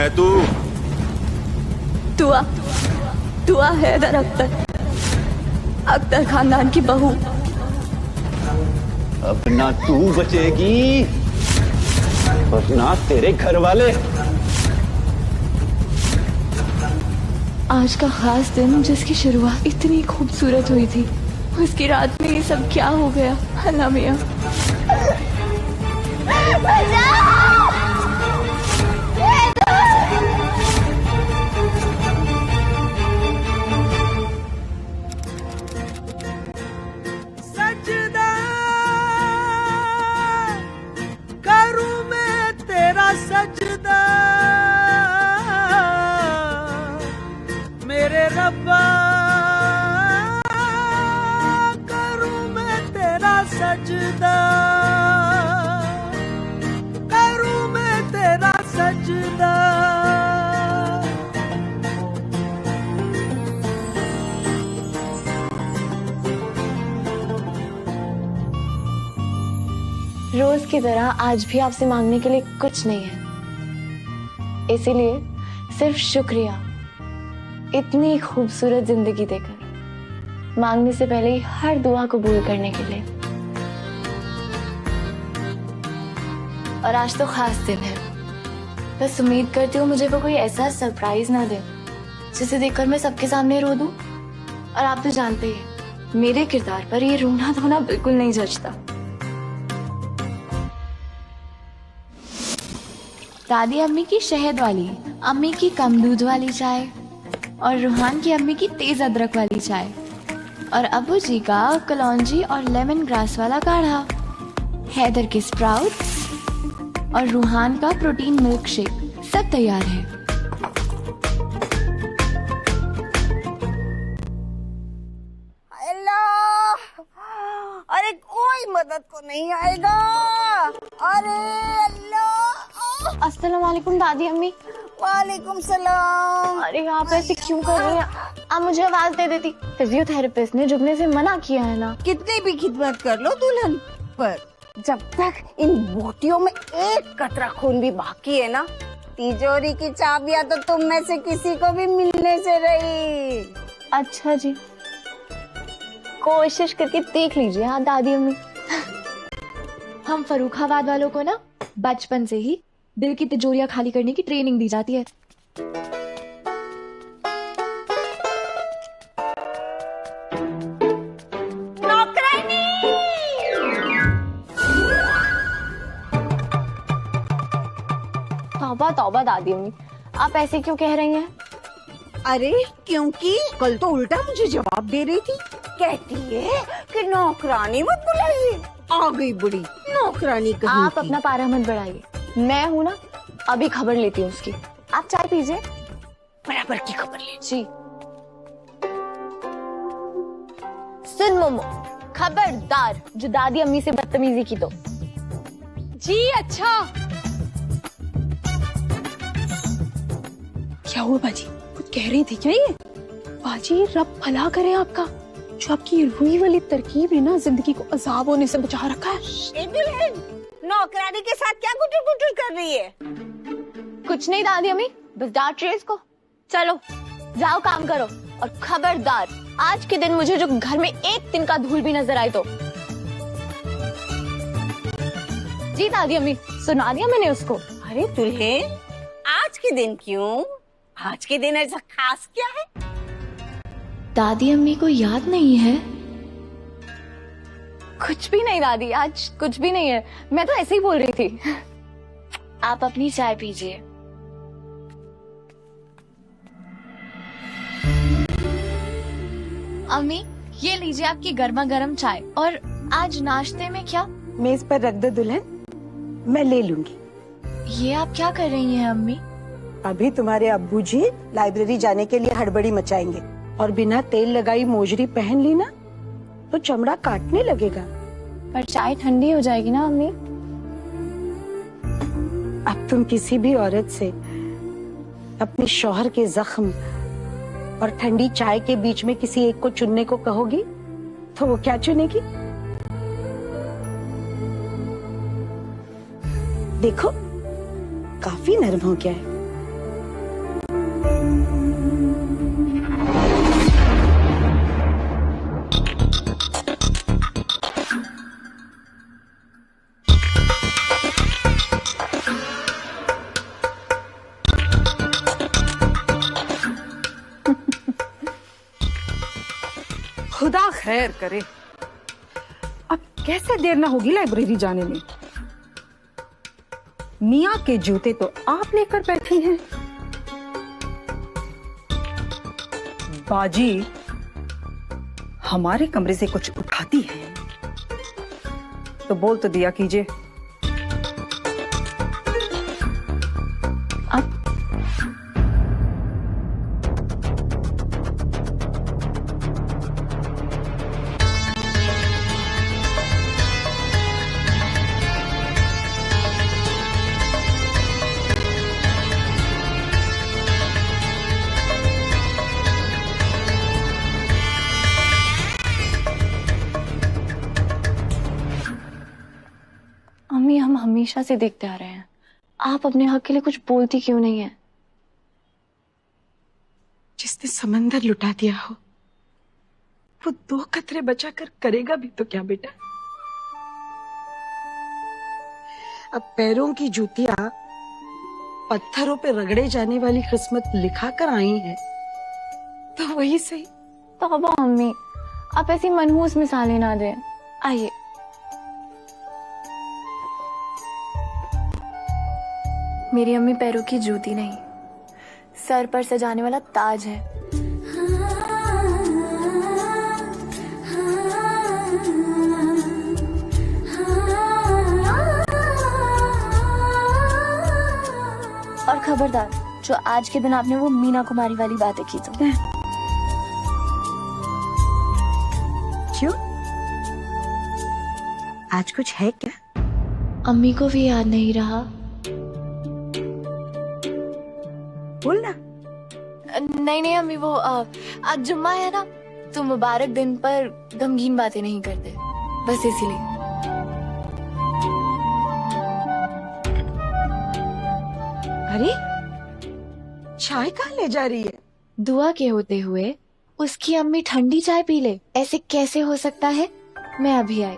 है तू? दुआ, दुआ हैदर अख्तर, अख्तर खानदान की बहू। अब ना तू बचेगी और ना तेरे घर वाले। आज का खास दिन जिसकी शुरुआत इतनी खूबसूरत हुई थी, उसकी रात में ये सब क्या हो गया? अल्लाह मियां। सजदा करूं मैं तेरा सजदा मेरे रब्बा, करूं मैं तेरा सजदा, करूं मैं तेरा सजदा। रोज की तरह आज भी आपसे मांगने के लिए कुछ नहीं है, इसीलिए सिर्फ शुक्रिया इतनी खूबसूरत जिंदगी देकर, मांगने से पहले ही हर दुआ कबूल करने के लिए। और आज तो खास दिन है, बस उम्मीद करती हूँ मुझे वो कोई ऐसा सरप्राइज ना दे जिसे देखकर मैं सबके सामने रो दूं। और आप तो जानते ही मेरे किरदार पर ये रोना धोना बिल्कुल नहीं जचता। दादी अम्मी की शहद वाली, अम्मी की कम दूध वाली चाय, और रूहान की अम्मी की तेज अदरक वाली चाय, और अबू जी का कलौंजी और लेमन ग्रास वाला काढ़ा, हैदर के स्प्राउट्स और रूहान का प्रोटीन मिल्क शेक, सब तैयार है। अल्लाह, अरे कोई मदद को नहीं आएगा। अरे अल्लाह। अस्सलाम वालेकुम दादी अम्मी। वालेकुम सलाम। अरे आप ऐसे क्यों कर रही हैं? आप मुझे आवाज दे देती। फिजियोथेरेपिस्ट ने झुकने से मना किया है ना। कितनी भी खिदमत कर लो दुल्हन, पर जब तक इन बोटियों में एक कतरा खून भी बाकी है ना, तिजोरी की चाबियां तो तुम में से किसी को भी मिलने से रही। अच्छा जी, कोशिश करके देख लीजिए। हाँ दादी अम्मी। हम फर्रुखाबाद वालों को ना बचपन से ही दिल की तिजोरियां खाली करने की ट्रेनिंग दी जाती है। तौबा तौबा दादी अम्मी, आप ऐसे क्यों कह रही हैं? अरे क्योंकि कल तो उल्टा मुझे जवाब दे रही थी, कहती है कि नौकरानी मत बुलाइए। आ गई बुढ़ी नौकरानी कहीं आप की। अपना पारा मत बढ़ाइए, मैं हूं ना, अभी खबर लेती हूँ उसकी। आप चाय पीजिए। बराबर की खबर ले। जी सुन मोमो, खबरदार जो दादी अम्मी से बदतमीजी की तो। जी अच्छा। क्या हुआ बाजी, कुछ कह रही थी क्या ये? बाजी रब भला करे आपका, जो आपकी रुई वाली तरकीब है ना, जिंदगी को अजाब होने से बचा रखा है। दुल्हन नौकरानी के साथ क्या गुटर गुटर कर रही है? कुछ नहीं दादी अम्मी, बस डांट रही है इसको। चलो जाओ काम करो, और खबरदार आज के दिन मुझे जो घर में एक दिन का धूल भी नजर आए तो। जी दादी अम्मी, सुना दिया मैंने उसको। अरे दुल्हन, आज के दिन क्यों? आज के दिन ऐसा खास क्या है? दादी अम्मी को याद नहीं है? कुछ भी नहीं दादी, आज कुछ भी नहीं है, मैं तो ऐसे ही बोल रही थी। आप अपनी चाय पीजिए। अम्मी ये लीजिए आपकी गर्मा गर्म चाय। और आज नाश्ते में क्या? मेज पर रख दो दुल्हन, मैं ले लूंगी। ये आप क्या कर रही हैं अम्मी? अभी तुम्हारे अब्बू जी लाइब्रेरी जाने के लिए हड़बड़ी मचाएंगे, और बिना तेल लगाई मोजरी पहन ली ना तो चमड़ा काटने लगेगा। पर चाय ठंडी हो जाएगी ना अम्मी। अब तुम किसी भी औरत से अपने शौहर के जख्म और ठंडी चाय के बीच में किसी एक को चुनने को कहोगी तो वो क्या चुनेगी? देखो काफी नरम हो गया है, खुदा खैर करे। अब कैसे देर ना होगी लाइब्रेरी जाने में। मियाँ के जूते तो आप लेकर बैठी हैं। बाजी हमारे कमरे से कुछ उठाती है तो बोल तो दिया कीजिए। अब अम्मी, हम हमेशा से देखते आ रहे हैं, आप अपने हक के लिए कुछ बोलती क्यों नहीं है? जिसने समंदर लुटा दिया हो वो 2 कतरे बचाकर करेगा भी तो क्या बेटा। अब पैरों की जूतियां पत्थरों पे रगड़े जाने वाली किस्मत लिखा कर आई है तो वही सही। तौबा अम्मी, आप ऐसी मनहूस मिसालें ना दें। आइए। मेरी अम्मी पैरों की जूती नहीं, सर पर सजाने वाला ताज है। और खबरदार, जो आज के दिन आपने वो मीना कुमारी वाली बातें की तो। क्यों? आज कुछ है क्या? अम्मी को भी याद नहीं रहा? बोलना। नहीं नहीं अम्मी, वो आज जुम्मा है ना, तो मुबारक दिन पर गमगीन बातें नहीं करते, बस इसीलिए। अरे चाय कहाँ ले जा रही है? दुआ के होते हुए उसकी अम्मी ठंडी चाय पी ले, ऐसे कैसे हो सकता है? मैं अभी आई।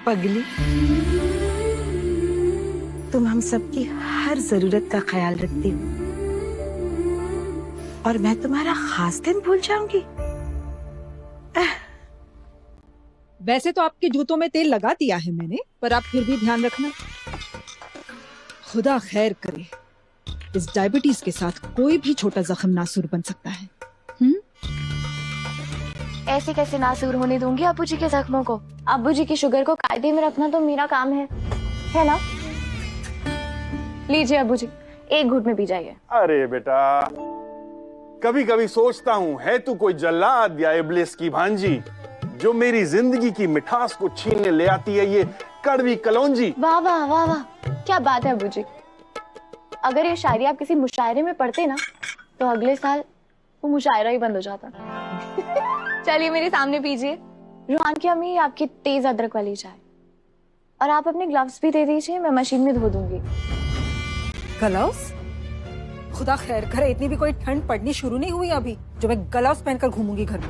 पगली, तुम हम सबकी हर जरूरत का ख्याल रखती हो और मैं तुम्हारा खास दिन भूल जाऊंगी? वैसे तो आपके जूतों में तेल लगा दिया है मैंने, पर आप फिर भी ध्यान रखना। खुदा खैर करे, इस डायबिटीज के साथ कोई भी छोटा जख्म नासूर बन सकता है। ऐसे कैसे नासूर होने दूंगी अब्बू जी के जख्मों को? अब्बू जी की शुगर को कायदे में रखना तो मेरा काम है ना? लीजिए अब्बू जी, एक घूंट में पी जाइए। अरे बेटा, कभी कभी सोचता हूँ है तू कोई जल्लाद या इब्लिस की भांजी जो मेरी जिंदगी की मिठास को छीनने ले आती है, ये कड़वी कलौंजी। वाह वाह वाह वाह, क्या बात है अब्बू जी। अगर ये शायरी आप किसी मुशायरे में पढ़ते ना तो अगले साल वो मुशायरा ही बंद हो जाता। चलिए मेरे सामने पीजिए। रूहान की अम्मी, आपकी तेज अदरक वाली चाय, और आप अपने ग्लव्स भी दे दीजिए, मैं मशीन में धो दूंगी। ग्लव्स? खुदा खैर करे, इतनी भी कोई ठंड पड़नी शुरू नहीं हुई अभी जो मैं ग्लव्स पहनकर घूमूंगी घर में।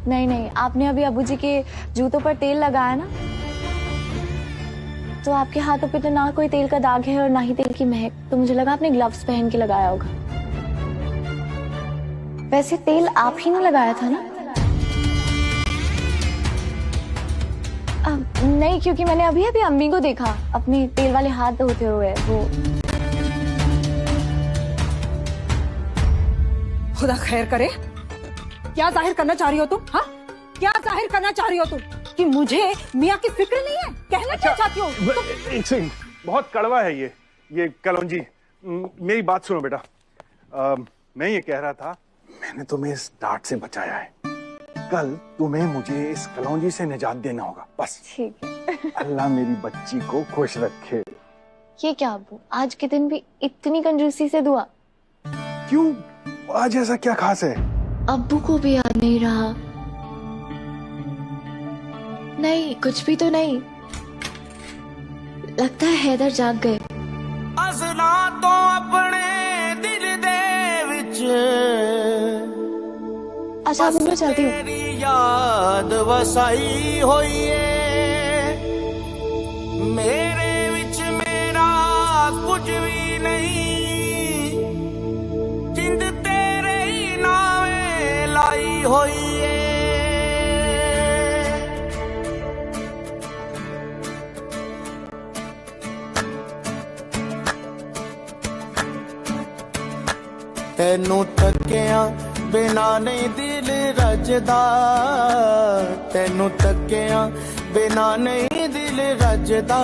नहीं नहीं, आपने अभी अब्बू जी के जूतों पर तेल लगाया ना, तो आपके हाथों पे तो ना कोई तेल का दाग है और ना ही तेल की महक, तो मुझे लगा आपने ग्लव्स पहन के लगाया होगा। वैसे तेल आप ही ने लगाया था ना? नहीं, क्योंकि मैंने अभी अभी अम्मी को देखा अपने तेल वाले हाथ धोते हुए। वो खुदा खैर करे, क्या जाहिर करना चाह रही हो तुम? हाँ, क्या जाहिर करना चाह रही हो तुम कि मुझे मियाँ की फिक्र नहीं है? कहना क्या चाहती हो? एक सेकंड, बहुत कड़वा है ये कलौंजी। मेरी बात सुनो बेटा, मैं ये कह रहा था, मैंने तुम्हें इस डांट से बचाया है, कल तुम्हें मुझे इस कलौंजी से निजात देना होगा, बस। ठीक है। अल्लाह मेरी बच्ची को खुश रखे। ये क्या अब्बू, आज के दिन भी इतनी कंजूसी से दुआ? क्यों, आज ऐसा क्या खास है? अब्बू को भी याद नहीं रहा? नहीं, कुछ भी तो नहीं। लगता है हैदर जाग गए। असना तो अपने दिल दे विच अच्छा, अब मैं चलती हूँ। तेरी याद वसाई होई है, मेरे विच मेरा कुछ भी नहीं, जिंद तेरे ही होइए ਤੈਨੂੰ ਤੱਕਿਆ ਬਿਨਾ ਨਹੀਂ ਦਿਲ ਰਜਦਾ ਤੈਨੂੰ ਤੱਕਿਆ ਬਿਨਾ ਨਹੀਂ ਦਿਲ ਰਜਦਾ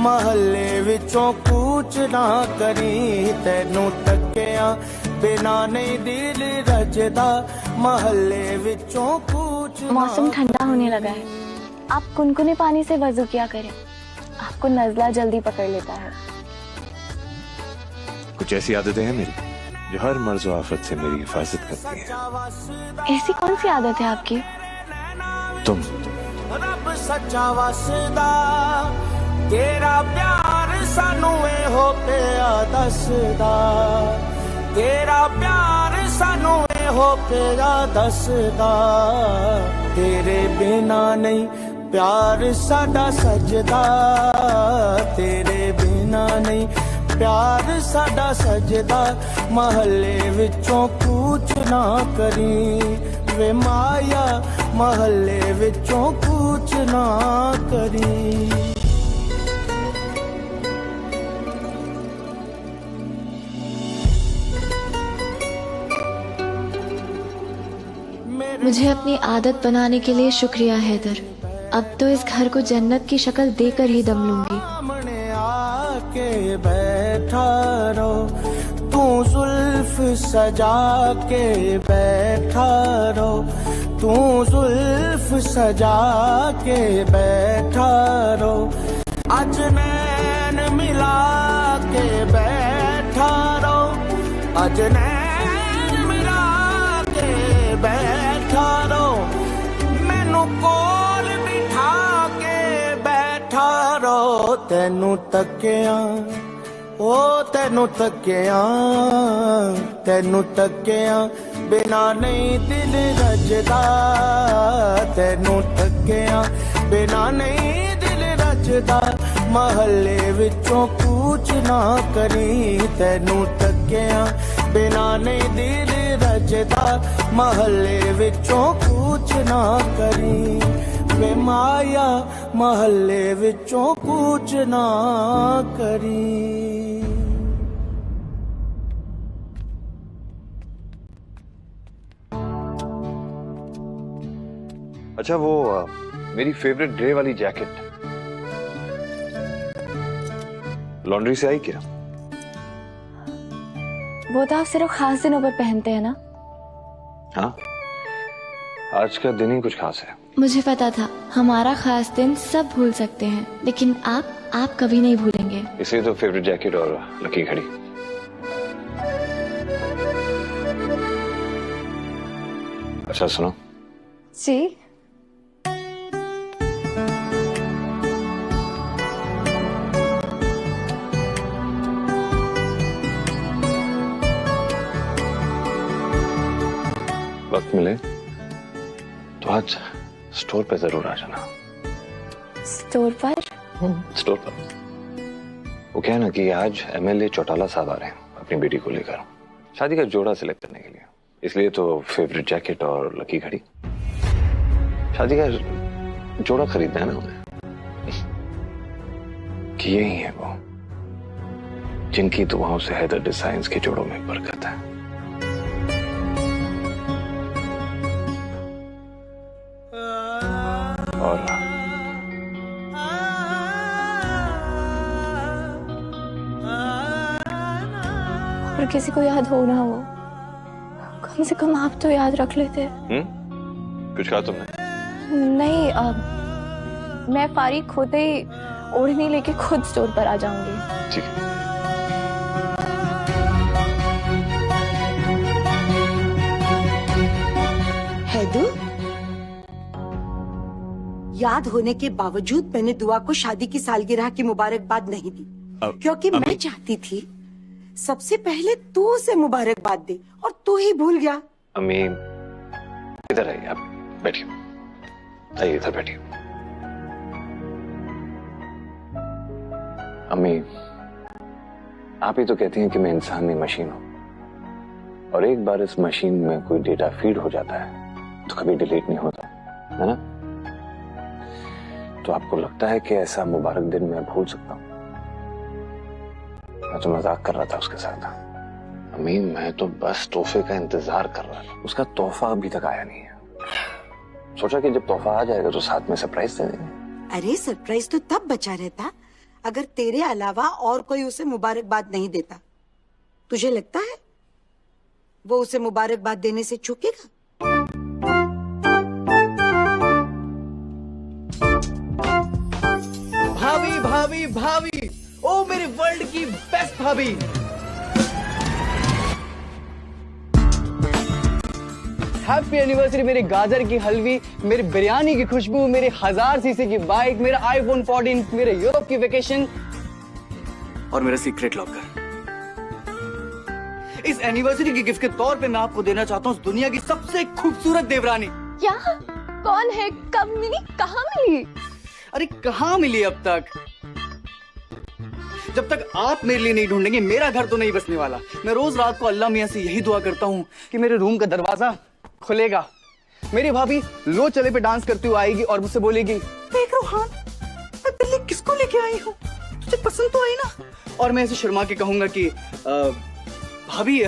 ਮਹੱਲੇ ਵਿੱਚੋਂ ਕੂਚ ਨਾ ਕਰੀ ਤੈਨੂੰ ਤੱਕਿਆ ਬਿਨਾ ਨਹੀਂ ਦਿਲ ਰਜਦਾ ਮਹੱਲੇ ਵਿੱਚੋਂ ਕੂਚ मौसम ठंडा होने लगा है, आप कुनकुने पानी से वजू किया करें, आपको नजला जल्दी पकड़ लेता है। कुछ ऐसी आदतें हैं मेरी जो हर मर्ज व आफत से मेरी हिफाजत करती है। ऐसी कौन सी आदत है आपकी? तुम ਰੱਬ ਸੱਚਾ ਵਸਦਾ ਤੇਰਾ ਪਿਆਰ ਸਾਨੂੰ ਇਹੋ ਪਿਆ ਦੱਸਦਾ ਤੇਰਾ ਪਿਆਰ ਸਾਨੂੰ ਇਹੋ ਪਿਆ ਦੱਸਦਾ ਤੇਰੇ ਬਿਨਾ ਨਹੀਂ ਪਿਆਰ ਸਾਡਾ ਸਜਦਾ ਤੇਰੇ ਬਿਨਾ ਨਹੀਂ ਪਿਆਰ ਸਾਡਾ ਸਜਦਾ ਮਹੱਲੇ ਵਿੱਚੋਂ ਕੂਚ ਨਾ ਕਰੀ ਵੇ ਮਾਇਆ ਮਹੱਲੇ ਵਿੱਚੋਂ ਕੂਚ ਨਾ ਕਰੀ मुझे अपनी आदत बनाने के लिए शुक्रिया हैदर। अब तो इस घर को जन्नत की शक्ल देकर ही दम लूंगी। सामने आके बैठा रहो तू जुल्फ सजा के बैठा रहो तू जुल्फ सजा के बैठा रहो आज नैन मिला के बैठा रहो आज नैन मिला के बैठा रहो मैनू कोल बिठा के बैठा रहो तैनू तकिया ओ तैनू तकिया बिना नहीं दिल रजदा तैनू तकिया बिना नहीं दिल रजदा महल्ले विचों कूच ना करी तैनू तकिया बिना नहीं दिल रजदा महल्ले विचों कूच ना करी वे माया महल्ले विचों कूच ना करी अच्छा वो मेरी फेवरेट ग्रे वाली जैकेट लॉन्ड्री से आई क्या? वो तो आप सिर्फ खास दिनों पर पहनते हैं ना? हाँ, आज का दिन ही कुछ खास है। मुझे पता था हमारा खास दिन सब भूल सकते हैं, लेकिन आप कभी नहीं भूलेंगे। इसलिए तो फेवरेट जैकेट और लकी घड़ी। अच्छा सुनो जी वक्त मिले तो आज स्टोर पे जरूर आ जाना। स्टोर पर? स्टोर पर वो क्या है ना कि आज एमएलए चौटाला साहब आ रहे हैं अपनी बेटी को लेकर शादी का जोड़ा सिलेक्ट करने के लिए, इसलिए तो फेवरेट जैकेट और लकी घड़ी शादी का जोड़ा खरीदना है ना उन्हें कि यही है वो जिनकी दुआओं से हैदर डिजाइन्स के जोड़ों में बरकत है। और किसी को याद हो ना हो, कम से कम आप तो याद रख लेते। कुछ कहा तुमने? नहीं, मैं फारिग होते ही ओढ़नी लेके खुद स्टोर पर आ जाऊंगी। ठीक है। हैदू, याद होने के बावजूद मैंने दुआ को शादी की सालगिरह की मुबारकबाद नहीं दी, क्योंकि मैं चाहती थी सबसे पहले तू उसे मुबारकबाद दे और तू ही भूल गया। अम्मी इधर आइए, आप बैठिए, आइए इधर बैठिए। अम्मी आप ही तो कहती हैं कि मैं इंसान नहीं मशीन हूं, और एक बार इस मशीन में कोई डेटा फीड हो जाता है तो कभी डिलीट नहीं होता, है ना? तो आपको लगता है कि ऐसा मुबारक दिन मैं भूल सकता हूं? मैं तो मजाक कर रहा था उसके साथ। अम्मी मैं तो बस तोहफे का इंतजार कर रहा था, उसका तोहफा अभी तक आया नहीं है। सोचा कि जब तोहफा आ जाएगा तो साथ में सरप्राइज दे देंगे। अरे सरप्राइज तो तब बचा रहता अगर तेरे अलावा और कोई उसे मुबारकबाद नहीं देता। तुझे लगता है वो उसे मुबारकबाद देने से चूकेगा? भाभी भाभी भाभी, ओ मेरे वर्ल्ड की बेस्ट भाभी। हैप्पी एनिवर्सरी मेरे गाजर की हलवी, मेरी बिरयानी की खुशबू, मेरे 1000 सीसी की बाइक, मेरा आईफोन 14, मेरे यूरोप की वेकेशन और मेरा सीक्रेट लॉकर। इस एनिवर्सरी की गिफ्ट के तौर पे मैं आपको देना चाहता हूँ दुनिया की सबसे खूबसूरत देवरानी। क्या? कौन है? कब मिली? कहाँ मिली? अरे कहाँ मिली अब तक? जब तक आप मेरे लिए नहीं ढूंढेंगे मेरा घर तो नहीं बसने वाला। मैं रोज रात को अल्लाह मियां से यही दुआ करता हूँ कि मेरे रूम का दरवाजा खुलेगा, मेरी भाभी लो चले पे डांस करती हुई आएगी और मुझसे बोलेगी, देख रोहान मैं बिल्ली किसको लेके आई हूँ, तुझे पसंद तो आई ना? और मैं ऐसे शर्मा के कहूंगा कि भाभी